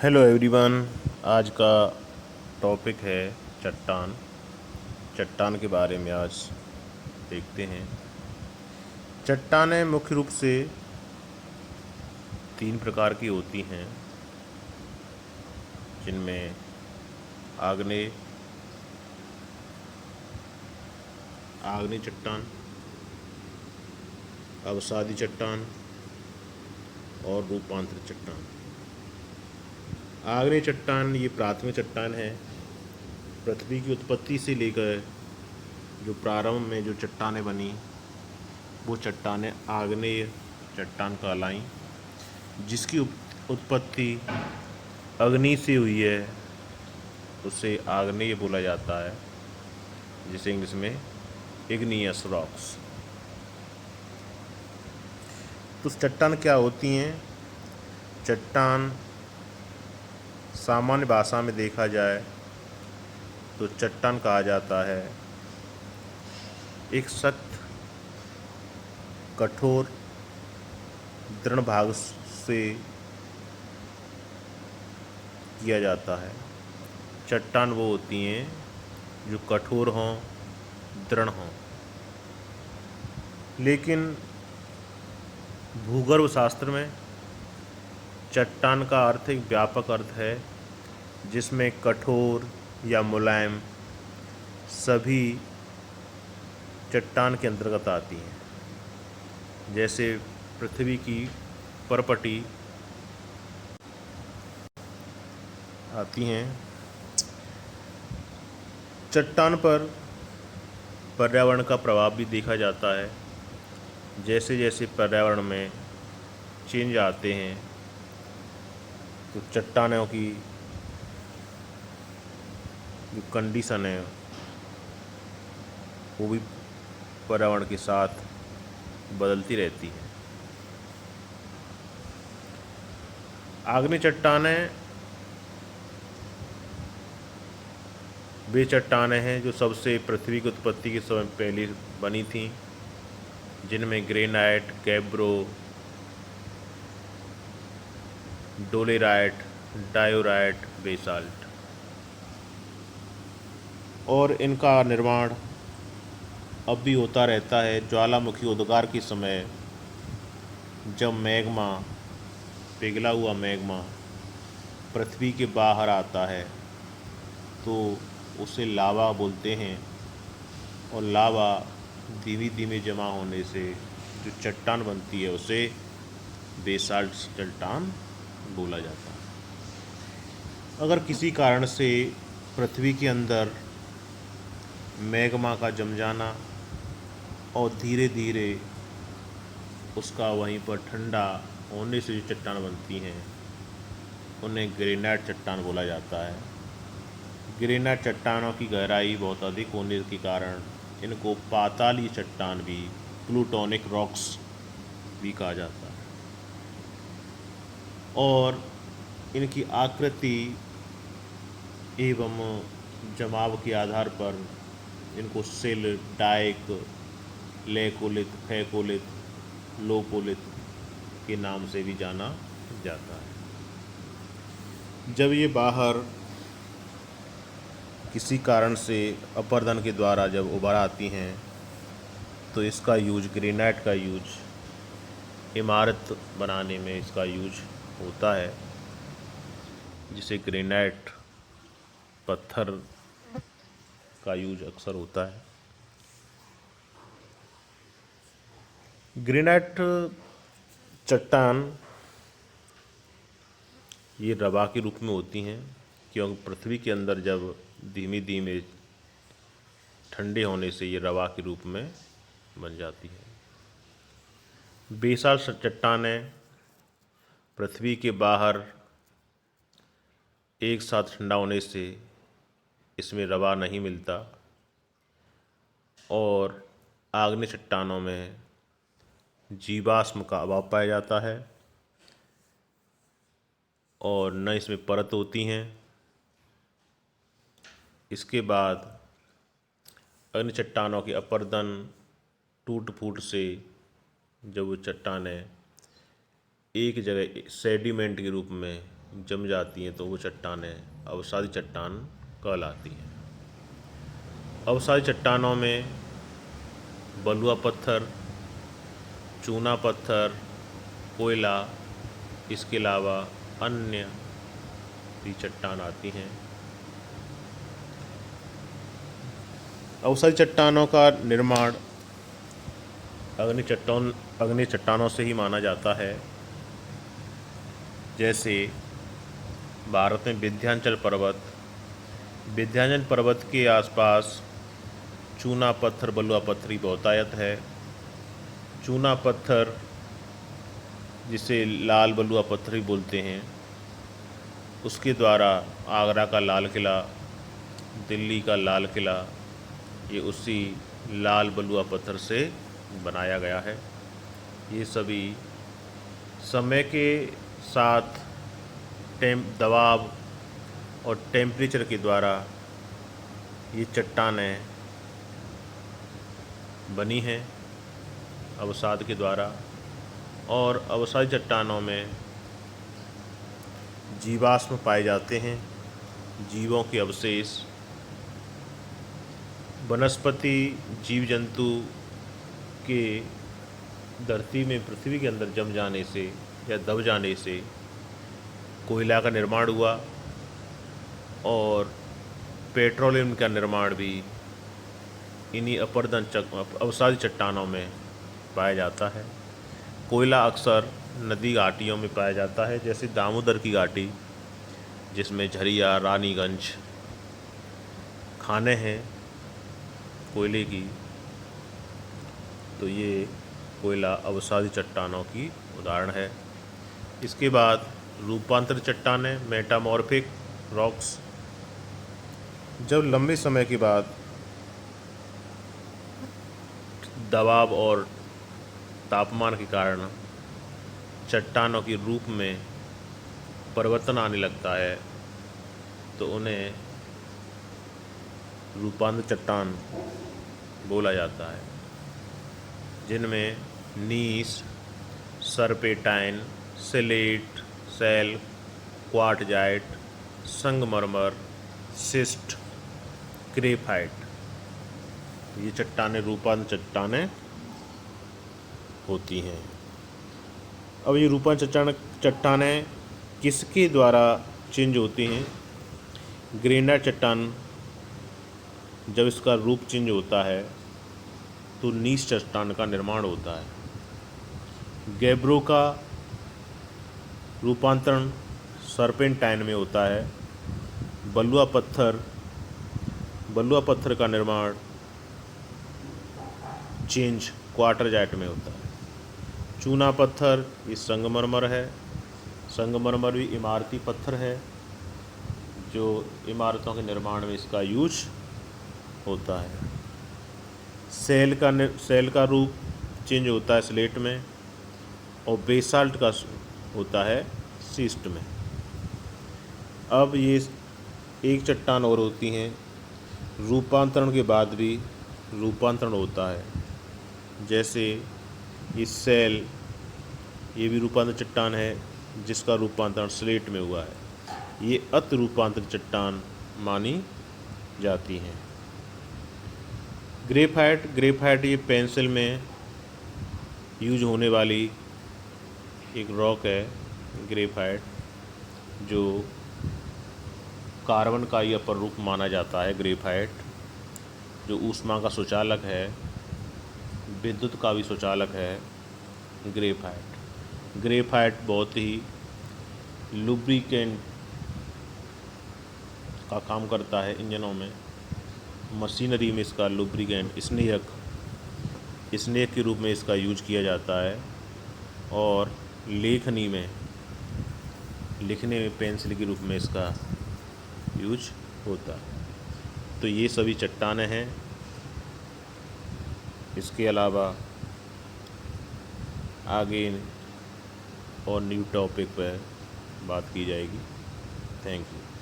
Hello everyone. आज का topic है चट्टान। चट्टान के बारे में आज देखते हैं। चट्टानें मुख्य रूप से तीन प्रकार की होती हैं, जिनमें आग्नेय चट्टान, अवसादी चट्टान और रूपांतरित चट्टान। आग्नेय चट्टान ये प्राथमिक चट्टान है। पृथ्वी की उत्पत्ति से लेकर जो प्रारंभ में जो चट्टानें बनी, वो चट्टानें आग्नेय चट्टान कहलाईं, जिसकी उत्पत्ति अग्नि से हुई है। उसे आग्नेय बोला जाता है, जिसे इंग्लिश में इग्नियस रॉक्स। तो चट्टान क्या होती हैं? चट्टान सामान्य भाषा में देखा जाए तो चट्टान कहा जाता है एक सख्त, कठोर, दृढ़ भाग से किया जाता है। चट्टान वो होती हैं जो कठोर हों, दृढ़ हों। लेकिन भूगर्भ शास्त्र में चट्टान का अर्थ एक व्यापक अर्थ है, जिसमें कठोर या मुलायम सभी चट्टान के अंतर्गत आती हैं। जैसे पृथ्वी की परपटी आती हैं। चट्टान पर पर्यावरण का प्रभाव भी देखा जाता है। जैसे जैसे पर्यावरण में चेंज आते हैं, तो चट्टानों की जो कंडीशन है वो भी पर्यावरण के साथ बदलती रहती है। आग्नेय चट्टानें वे चट्टानें हैं जो सबसे पृथ्वी की उत्पत्ति के समय पहले बनी थीं, जिनमें ग्रेनाइट, गैब्रो, डोलेराइट, डायोराइट, बेसाल्ट। और इनका निर्माण अब भी होता रहता है। ज्वालामुखी उद्गार के समय जब मैग्मा, पिघला हुआ मैग्मा पृथ्वी के बाहर आता है, तो उसे लावा बोलते हैं। और लावा धीमे धीमे जमा होने से जो चट्टान बनती है, उसे बेसाल्ट चट्टान बोला जाता है। अगर किसी कारण से पृथ्वी के अंदर मैग्मा का जम जाना और धीरे धीरे उसका वहीं पर ठंडा होने से जो चट्टान बनती हैं, उन्हें ग्रेनाइट चट्टान बोला जाता है। ग्रेनाइट चट्टानों की गहराई बहुत अधिक होने के कारण इनको पातालीय चट्टान भी, प्लूटोनिक रॉक्स भी कहा जाता है। और इनकी आकृति एवं जमाव के आधार पर इनको सिल, डाइक, लेकोलिथ, फैकोलिथ, लोकोलिथ के नाम से भी जाना जाता है। जब ये बाहर किसी कारण से अपरदन के द्वारा जब उभर आती हैं, तो इसका यूज, ग्रेनाइट का यूज इमारत बनाने में इसका यूज होता है, जिसे ग्रेनाइट पत्थर का यूज अक्सर होता है। ग्रेनाइट चट्टान ये रवा के रूप में होती हैं, क्योंकि पृथ्वी के अंदर जब धीमे धीमे ठंडे होने से ये रवा के रूप में बन जाती है। बेसाल्ट चट्टानें पृथ्वी के बाहर एक साथ ठंडा होने से इसमें रवा नहीं मिलता, और आग्नेय चट्टानों में जीवाश्म का अभाव पाया जाता है और न इसमें परत होती हैं। इसके बाद अन्य चट्टानों के अपरदन, टूट फूट से जब वो चट्टानें एक जगह सेडिमेंट के रूप में जम जाती हैं तो वो चट्टानें अवसादी चट्टान कहलाती हैं। अवसादी चट्टानों में बलुआ पत्थर, चूना पत्थर, कोयला, इसके अलावा अन्य भी चट्टान आती हैं। अवसादी चट्टानों का निर्माण अग्नि चट्टानों से ही माना जाता है। जैसे भारत में विंध्याचल पर्वत के आसपास चूना पत्थर, बलुआ पत्थर ही बहुतायत है। चूना पत्थर, जिसे लाल बलुआ पत्थर भी बोलते हैं, उसके द्वारा आगरा का लाल किला, दिल्ली का लाल किला, ये उसी लाल बलुआ पत्थर से बनाया गया है। ये सभी समय के साथ दबाव और टेम्परेचर के द्वारा ये चट्टानें बनी हैं अवसाद के द्वारा। और अवसादी चट्टानों में जीवाश्म पाए जाते हैं, जीवों के अवशेष। वनस्पति, जीव जंतु के धरती में, पृथ्वी के अंदर जम जाने से या दब जाने से कोयला का निर्माण हुआ और पेट्रोलियम का निर्माण भी इन्हीं अवसादी चट्टानों में पाया जाता है। कोयला अक्सर नदी घाटियों में पाया जाता है, जैसे दामोदर की घाटी, जिसमें झरिया, रानीगंज खाने हैं कोयले की। तो ये कोयला अवसादी चट्टानों की उदाहरण है। इसके बाद रूपांतर चट्टानें, मेटामॉर्फिक रॉक्स। जब लंबे समय के बाद दबाव और तापमान के कारण चट्टानों के रूप में परिवर्तन आने लगता है तो उन्हें रूपांतर चट्टान बोला जाता है, जिनमें नीस, सरपेटाइन, सिलेट, सेल, क्वार्टजाइट, संगमरमर, सिस्ट, ग्रेफाइट, ये चट्टानें रूपांतर चट्टानें होती हैं। अब ये रूपांतर चट्टानें किसके द्वारा चेंज होती हैं? ग्रेनाइट चट्टान जब इसका रूप चेंज होता है तो नीस चट्टान का निर्माण होता है। गैब्रो का रूपांतरण सरपेंटाइन में होता है। बलुआ पत्थर का निर्माण चेंज क्वार्टरजाइट में होता है। चूना पत्थर ये संगमरमर है। संगमरमर भी इमारती पत्थर है जो इमारतों के निर्माण में इसका यूज होता है। सेल का रूप चेंज होता है स्लेट में, और बेसाल्ट का होता है सीस्ट में। अब ये एक चट्टान और होती हैं, रूपांतरण के बाद भी रूपांतरण होता है। जैसे ये सेल, ये भी रूपांतर चट्टान है जिसका रूपांतरण स्लेट में हुआ है। ये अति रूपांतर चट्टान मानी जाती हैं। ग्रेफाइट ये पेंसिल में यूज होने वाली एक रॉक है। ग्रेफाइट जो कार्बन का ही अपर रूप माना जाता है। ग्रेफाइट जो ऊष्मा का सुचालक है, विद्युत का भी सुचालक है। ग्रेफाइट बहुत ही लुब्रिकेंट का काम करता है इंजनों में, मशीनरी में इसका लुब्रिकेंट, स्नेहक के रूप में इसका यूज किया जाता है। और लेखनी में, लिखने में पेंसिल के रूप में इसका यूज होता है। तो ये सभी चट्टानें हैं। इसके अलावा आगे और न्यू टॉपिक पर बात की जाएगी। Thank you.